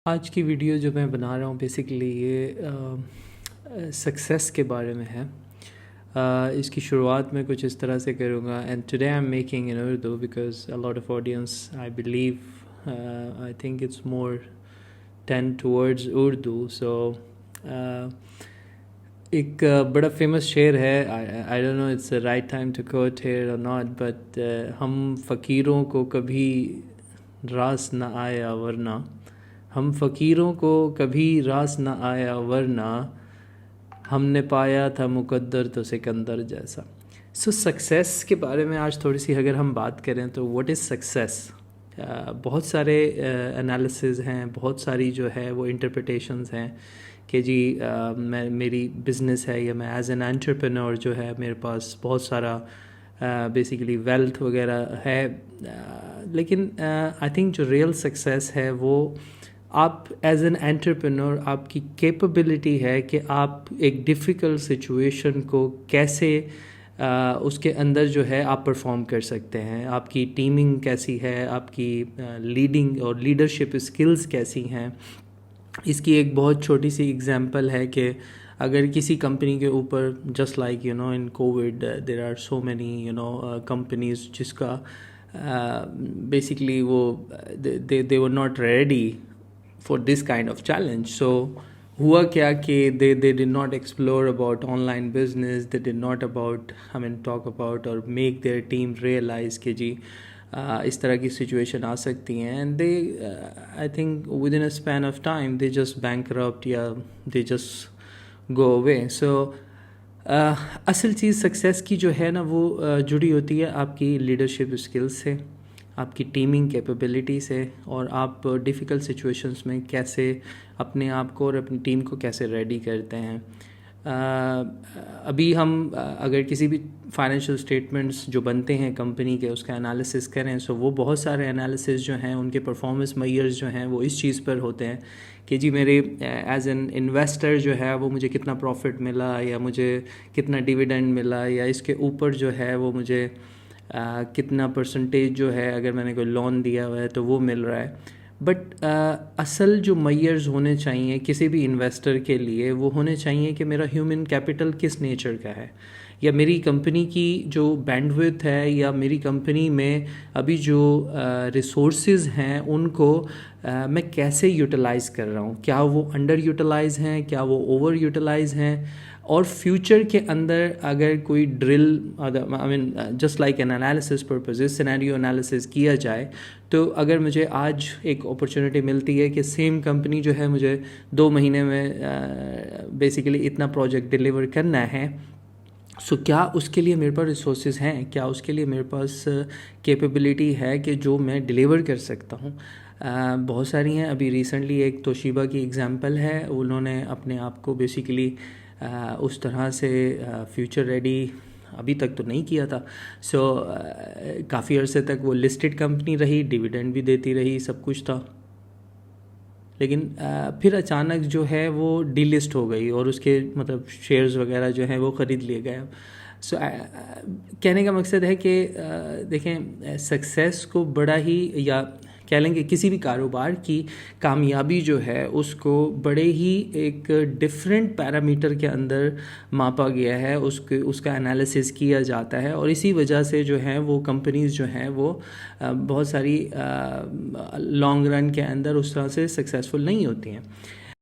آج کی ویڈیو جو میں بنا رہا ہوں بیسیکلی یہ سکسیس کے بارے میں ہے. اس کی شروعات میں کچھ اس طرح سے کروں گا. And today I am making in Urdu because a lot of audience I believe I think it's more tend towards Urdu. So ایک بڑا فیمس شعر ہے, I don't know it's right time to quote here or not, but ہم فقیروں کو کبھی راس نہ آیا ورنہ, ہم فقیروں کو کبھی راس نہ آیا ورنہ, ہم نے پایا تھا مقدر تو سکندر جیسا. سو سکسیس کے بارے میں آج تھوڑی سی اگر ہم بات کریں تو واٹ از سکسیس. بہت سارے انالیسز ہیں, بہت ساری جو ہے وہ انٹرپریٹیشنز ہیں کہ جی میں میری بزنس ہے یا میں ایز این انٹرپرینور جو ہے میرے پاس بہت سارا بیسیکلی ویلتھ وغیرہ ہے. لیکن آئی تھنک جو ریئل سکسیس ہے وہ آپ ایز این انٹرپرینور آپ کی کیپبلٹی ہے کہ آپ ایک ڈیفیکلٹ سچویشن کو کیسے اس کے اندر جو ہے آپ پرفارم کر سکتے ہیں. آپ کی ٹیمنگ کیسی ہے, آپ کی لیڈنگ اور لیڈرشپ اسکلز کیسی ہیں. اس کی ایک بہت چھوٹی سی اگزامپل ہے کہ اگر کسی کمپنی کے اوپر just like you know in Covid there are so many you know companies جس کا بیسکلی وہ they were not ready for this kind of challenge. So ہوا کیا کہ they did not explore about online business, they did not talk about or make their team realize کہ جی اس طرح کی situation آ سکتی ہیں. and they I think within a span of time they just bankrupt یا they just go away. So اصل چیز success کی جو ہے نا وہ جڑی ہوتی ہے آپ کی لیڈرشپ اسکلز سے, آپ کی ٹیمنگ کیپیبلٹی سے, اور آپ ڈیفیکلٹ سچویشنز میں کیسے اپنے آپ کو اور اپنی ٹیم کو کیسے ریڈی کرتے ہیں. ابھی ہم اگر کسی بھی فائنینشیل اسٹیٹمنٹس جو بنتے ہیں کمپنی کے اس کا انالیسس کریں سو وہ بہت سارے انالیسس جو ہیں ان کے پرفارمنس میئرز جو ہیں وہ اس چیز پر ہوتے ہیں کہ جی میرے ایز این انویسٹر جو ہے وہ مجھے کتنا پروفٹ ملا, یا مجھے کتنا ڈیویڈنڈ ملا, یا اس کے اوپر جو ہے وہ مجھے کتنا پرسنٹیج جو ہے اگر میں نے کوئی لون دیا ہوا ہے تو وہ مل رہا ہے. بٹ اصل جو میئرز ہونے چاہیے کسی بھی انویسٹر کے لیے وہ ہونے چاہیے کہ میرا ہیومن کیپٹل کس نیچر کا ہے, یا میری کمپنی کی جو بینڈ وڈتھ ہے, یا میری کمپنی میں ابھی جو ریسورسز ہیں ان کو میں کیسے یوٹیلائز کر رہا ہوں. کیا وہ انڈر یوٹیلائز ہیں, کیا وہ اوور یوٹیلائز ہیں, اور فیوچر کے اندر اگر کوئی drill just like an analysis purposes scenario analysis کیا جائے تو اگر مجھے آج ایک اپرچونٹی ملتی ہے کہ سیم کمپنی جو ہے مجھے 2 مہینے میں بیسیکلی اتنا پروجیکٹ ڈیلیور کرنا ہے, سو کیا اس کے لیے میرے پاس ریسورسز ہیں, کیا اس کے لیے میرے پاس کیپیبلٹی ہے کہ جو میں ڈیلیور کر سکتا ہوں. بہت ساری ہیں. ابھی ریسنٹلی ایک توشیبا کی ایگزامپل ہے, انہوں نے اپنے آپ کو بیسیکلی اس طرح سے فیوچر ریڈی ابھی تک تو نہیں کیا تھا. سو کافی عرصے تک وہ لسٹڈ کمپنی رہی, ڈیویڈنڈ بھی دیتی رہی, سب کچھ تھا, لیکن پھر اچانک جو ہے وہ ڈی لسٹ ہو گئی اور اس کے مطلب شیئرز وغیرہ جو ہیں وہ خرید لیے گئے. سو کہنے کا مقصد ہے کہ دیکھیں سکسیس کو بڑا ہی, یا کہہ لیں کہ کسی بھی کاروبار کی کامیابی جو ہے اس کو بڑے ہی ایک ڈفرینٹ پیرامیٹر کے اندر ماپا گیا ہے, اس کا انالیسس کیا جاتا ہے, اور اسی وجہ سے جو ہے وہ کمپنیز جو ہیں وہ بہت ساری لانگ رن کے اندر اس طرح سے سکسیزفل نہیں ہوتی ہیں.